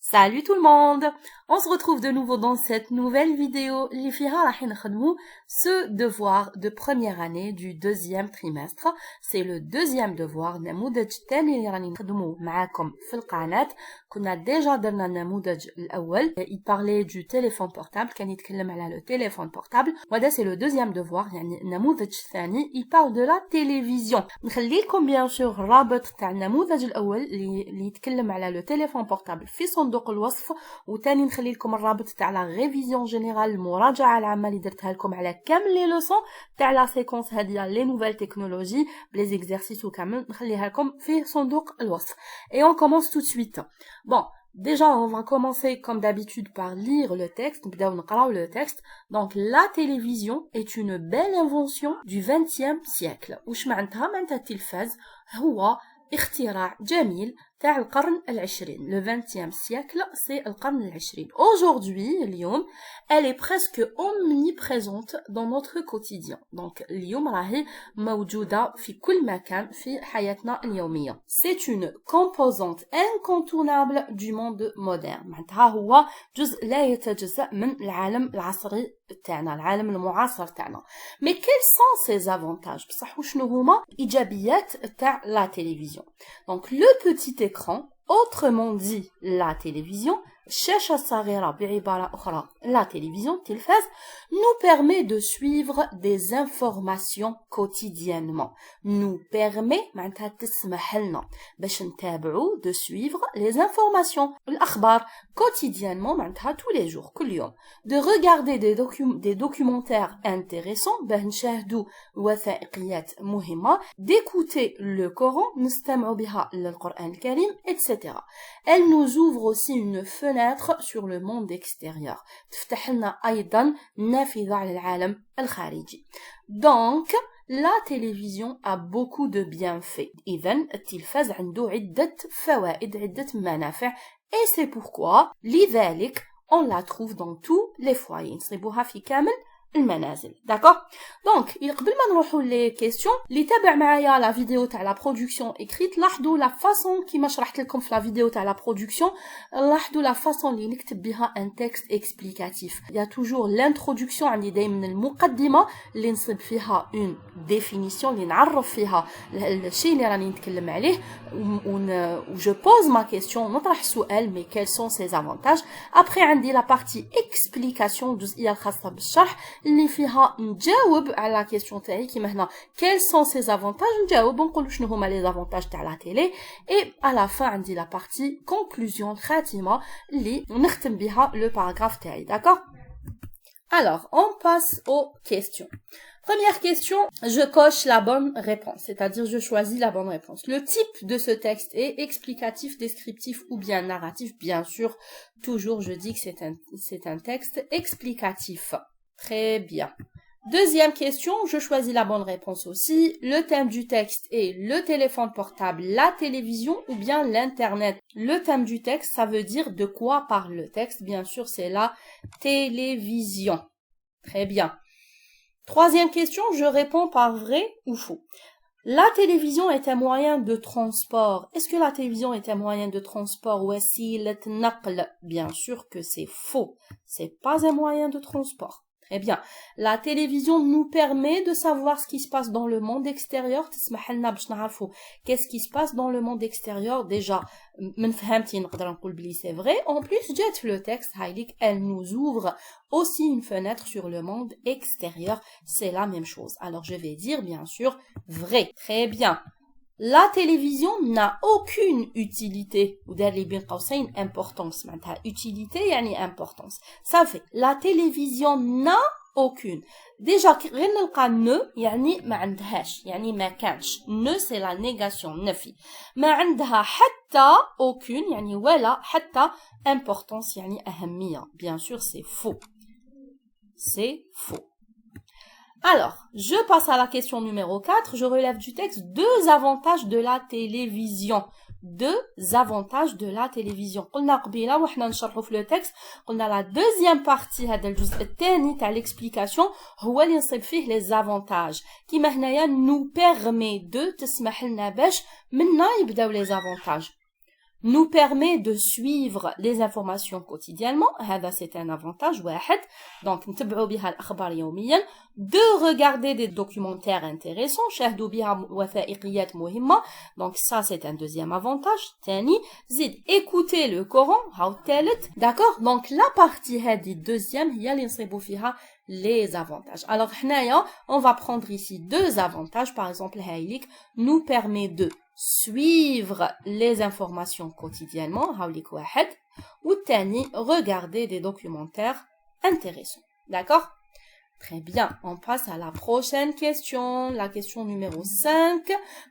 Salut tout le monde! On se retrouve de nouveau dans cette nouvelle vidéo. اللي فيها راح نخدمو ce devoir de première année du deuxième trimestre. C'est le deuxième devoir. النموذج الثاني اللي راني نخدمو معاكم في القناة. كنا déjà درنا النموذج الأول. Il parlait du téléphone portable. كان يتكلم على le téléphone portable. وهذا c'est le deuxième devoir. يعني النموذج الثاني il parle de la télévision. نخليكم bien sûr رابط تاع النموذج الأول اللي يتكلم على le téléphone portable في صندوق الوصف، وتاني نخلي لكم الرابط تاع لا ريفيزيون جينيرال المراجعه العامه اللي درتها لكم على كامل لي لوسون تاع لا سيكونس هذه لي نوفيل تكنولوجي بلي زيكزارسيس وكامل نخليها لكم في صندوق الوصف. Et on commence tout de suite. Bon, déjà on va commencer comme d'habitude par lire le texte. نبداو نقراو le texte. Donc la télévision est une belle invention du 20e siècle. واش معناتها التلفاز هو اختراع جميل تاع القرن العشرين. Le 20e siècle, c'est القرن العشرين. Aujourd'hui, اليوم, elle est presque omniprésente dans notre quotidien. Donc, اليوم راهي موجودة في كل مكان في حياتنا اليومية. C'est une composante incontournable du monde moderne. معناتها هو جزء لا يتجزأ من العالم العصري تاعنا، العالم المعاصر تاعنا. Mais quels sont ses avantages؟ بصح وشنو هما إيجابيات تاع la télévision؟ Donc, le petit écran, autrement dit la télévision, الشاشة الصغيرة بعبارة أخرى la télévision, التلفاز, nous permet de suivre des informations quotidiennement. Nous permet معناتها تسمح لنا باش نتابعو de suivre les informations, الأخبار quotidiennement معناتها tous les jours, كل يوم. De regarder des documentaires intéressants, باه نشاهدو وثائقيات مهمة, d'écouter le Coran, نستمعو بها للقرآن الكريم, etc. Elle nous ouvre aussi une fenêtre sur le monde extérieur. تفتح لنا أيضا نافذة على العالم الخارجي. Donc, la télévision a beaucoup de bienfaits. إذن التلفاز عنده عدة فوائد، عدة منافع. Et c'est pourquoi, لذلك, on la trouve dans tous les foyers. نصيبوها في كامل المنازل. D'accord? Donc, قبل ما نروحوا les questions, اللي تابع معايا la vidéo تاع la production écrite, لاحظوا la façon كيما شرحت لكم في la vidéo تاع la production, لاحظوا la façon اللي نكتب بها un texte explicatif. Il y a toujours l'introduction, عندي دايما المقدمة اللي نصب فيها une définition اللي نعرف فيها الشيء اللي راني نتكلم عليه, و je pose ma question, نطرح سؤال, mais quels sont ses avantages. Après عندي la partie explication, الجزئية الخاصة بالشرح اللي فيها نجاوب على la question تاعي كيما هنا quels sont ses avantages, نجاوب ونقول شنو هما les avantages تاع la télé. Et à la fin عندي la partie conclusion الخاتمة اللي نختم بها le paragraphe تاعي. D'accord? Alors, on passe aux questions. Première question, je coche la bonne réponse, c'est-à-dire je choisis la bonne réponse. Le type de ce texte est explicatif, descriptif ou bien narratif. Bien sûr, toujours je dis que c'est un texte explicatif. Très bien. Deuxième question, je choisis la bonne réponse aussi. Le thème du texte est le téléphone portable, la télévision ou bien l'internet. Le thème du texte, ça veut dire de quoi parle le texte. Bien sûr, c'est la télévision. Très bien. Troisième question, je réponds par vrai ou faux. La télévision est un moyen de transport. Est-ce que la télévision est un moyen de transport? وسيلة نقل. Bien sûr que c'est faux. C'est pas un moyen de transport. Eh bien, la télévision nous permet de savoir ce qui se passe dans le monde extérieur. تسمح لنا باش نعرفوا qu'est-ce qui se passe dans le monde extérieur. Déjà, من فهمتي نقدر نقول بلي c'est vrai. En plus, جات le texte هايليك, elle nous ouvre aussi une fenêtre sur le monde extérieur. C'est la même chose. Alors, je vais dire bien sûr vrai. Très bien. La télévision n'a aucune utilité. ودار لي بين قوسين importance. معناتها utilité يعني importance. Ça fait la télévision n'a aucune. Déjà غير نلقى ne يعني ما عندهاش, يعني ما كانش. ne c'est la négation, نفي. ما عندها حتى aucune يعني ولا حتى importance يعني أهمية. Bien sûr c'est faux. C'est faux. Alors, je passe à la question numéro 4. Je relève du texte deux avantages de la télévision. Deux avantages de la télévision. قلنا قبيلة وحنا نشرحوا في le texte. قلنا la deuxième partie هذا الجزء الثاني تاع l'explication هو اللي نصيب فيه les avantages. كيما هنايا nous permet de تسمح لنا باش منا يبداو les avantages. nous permet de suivre les informations quotidiennement. هذا c'est un avantage واحد. Donc نتبعوا بها الأخبار يوميا. De regarder des documentaires intéressants. شاهدوا بها وثائقيات مهمة. Donc ça c'est un deuxième avantage. تاني زيد écouter le Coran. هاو الثالث. D'accord. Donc la partie هذه deuxième هي اللي نصيبوا فيها les avantages. Alors حنايا on va prendre ici deux avantages. Par exemple هايليك nous permet de suivre les informations quotidiennement, هاوليك واحد, والتاني regarder des documentaires intéressants. D'accord? Très bien, on passe à la prochaine question, la question numéro 5.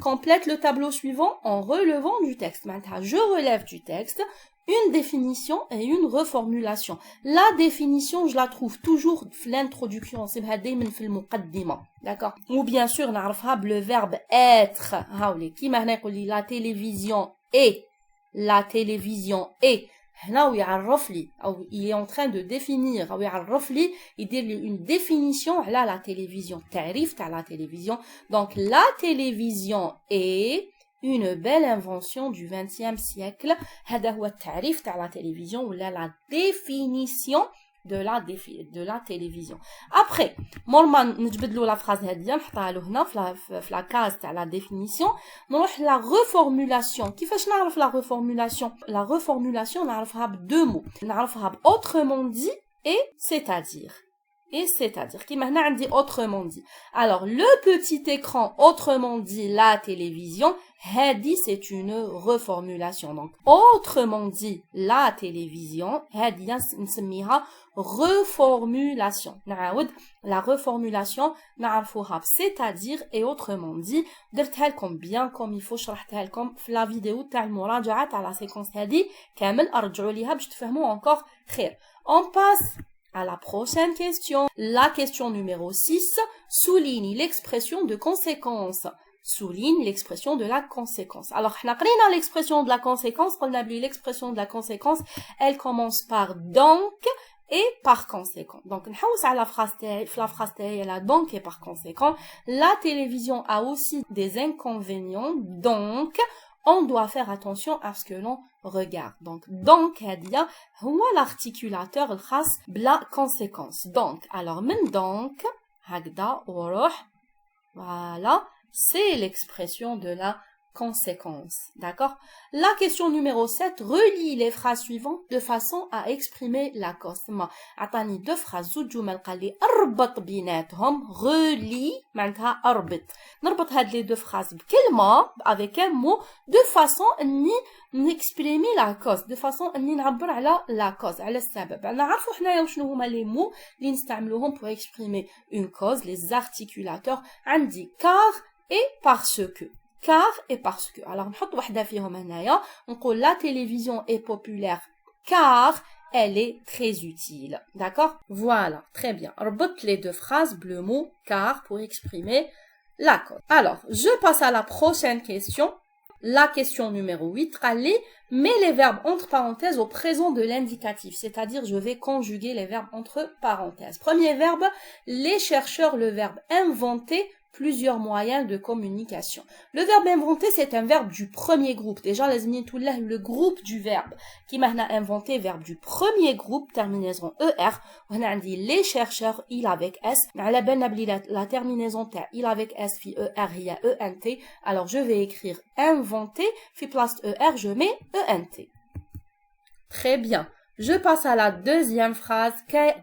Complète le tableau suivant en relevant du texte. Maintenant, je relève du texte une définition et une reformulation. La définition, je la trouve toujours dans l'introduction, c'est دايما في المقدمة. D'accord? Ou bien sûr, نعرفها le verbe être. هاولي كيما هنا يقول لي la télévision est. La télévision est. هنا ويعرف لي أو il est en train de définir أو يعرف لي يدير لي une définition على la télévision. تعريف تاع la télévision. Donc la télévision est une belle invention du XXe siècle. هذا هو التعريف تاع la télévision ou la définition de la télévision. Après, normalement نجبدلو la phrase هذه نحطها له هنا في la case تاع la définition. نروح la reformulation. كيفاش نعرف la reformulation? La reformulation نعرفها ب deux mots. نعرفها ب autrement dit et c'est-à-dire. Et c'est-à-dire, qui maintenant dit autrement dit. Alors, le petit écran, autrement dit la télévision, hadi c'est une reformulation. Donc, autrement dit la télévision, hadi نسميها reformulation. نعاود la reformulation نعرفوها c'est-à-dire et autrement dit. درتها لكم bien comme il faut شرحتها لكم في la vidéo تاع المراجعة تاع la séquence هذه كامل ارجعوا ليها باش تفهموا encore خير. On passe à la prochaine question. La question numéro 6 souligne l'expression de conséquence. Souligne l'expression de la conséquence. Alors, on a قرينا l'expression de la conséquence. On a vu l'expression de la conséquence. Elle commence par donc et par conséquent. Donc, نحوس على la phrase تاعي donc et par conséquent. La télévision a aussi des inconvénients. Donc, on doit faire attention à ce que l'on regarde. Donc, هذه هو l'articulateur الخاص بلا conséquence. Donc, alors, من donc, هكذا وروح, voilà, c'est l'expression de la conséquence. D'accord? La question numéro 7 relie les phrases suivantes de façon à exprimer la cause. عطاني deux phrases زوج جمل قال لي اربط بيناتهم relie معناتها اربط. نربط هاد les deux phrases بكلمة avec un mot de façon اني نexprimer la cause, de façon اني نعبر على la cause, على السبب. نعرفوا حنايا وشنو هما les mots اللي نستعملوهم pour exprimer une cause, les articulateurs. عندي car et parce que. Car et parce que. Alors, نحط واحدة فيهم هنايا. نقول la télévision est populaire car elle est très utile. D'accord? Voilà, très bien. ربط les deux phrases, le mot car pour exprimer la cause. Alors, je passe à la prochaine question. La question numéro 8. Mets les verbes entre parenthèses au présent de l'indicatif. C'est-à-dire, je vais conjuguer les verbes entre parenthèses. Premier verbe, les chercheurs, le verbe inventer, plusieurs moyens de communication. Le verbe inventer, c'est un verbe du premier groupe. Déjà, le groupe du verbe. Qui m'a inventé, verbe du premier groupe, terminaison ER. On a dit les chercheurs, il avec S. La terminaison il avec S, fi ER, il y a ENT. Alors, je vais écrire inventer, fi place ER, je mets ENT. Très bien. Je passe à la deuxième phrase.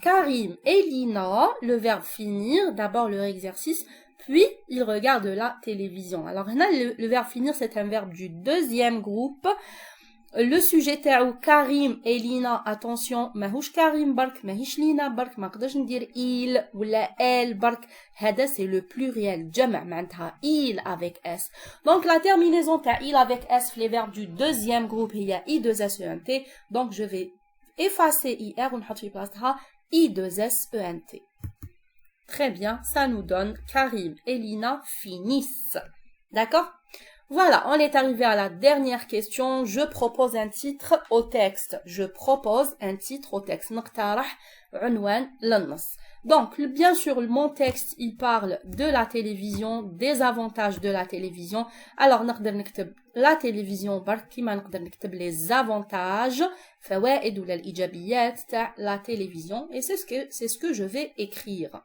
Karim et Lina, le verbe finir, d'abord leur exercice, puis il regarde la télévision. Alors là, le verbe finir, c'est un verbe du deuxième groupe. Le sujet تاعو Karim et Lina, attention, ماهوش Karim برك, ماهيش Lina برك, ما نقدرش ندير il ولا elle برك. هذا c'est le pluriel, جمع معناتها il avec s. Donc la terminaison تاع il avec s, les verbes du deuxième groupe, il y a i2s-ent. Donc je vais effacer ir ونحط في بلاصتها i2s-ent. Très bien, ça nous donne Karim et Lina finissent. D'accord? Voilà, on est arrivé à la dernière question. Je propose un titre au texte. Je propose un titre au texte. نقترح عنوان للنص. Donc, bien sûr, mon texte, il parle de la télévision, des avantages de la télévision. Alors, نقدر نكتب la télévision برك كيما نقدر نكتب les avantages فوائد ولا الإيجابيات تاع la télévision. Et c'est ce que je vais écrire.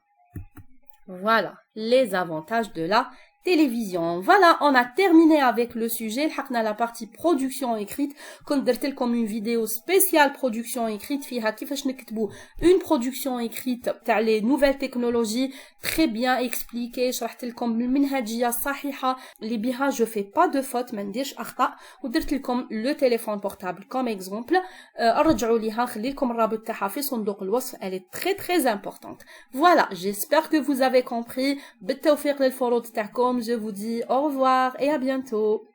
Voilà, les avantages de la télévision. Voilà, on a terminé avec le sujet. حقنا la partie production écrite. كنت درت لكم une vidéo spéciale production écrite فيها كيفاش نكتبوا une production écrite تاع les nouvelles technologies très bien expliquée. شرحت لكم بالمنهجية الصحيحة اللي بها je fais pas de faute ما نديرش أخطاء ودرت لكم le téléphone portable comme exemple. ارجعوا ليها نخلي لكم الرابط تاعها في صندوق الوصف. Elle est très très importante. Voilà, j'espère que vous avez compris. بالتوفيق للفروض تاعكم. Je vous dis au revoir et à bientôt.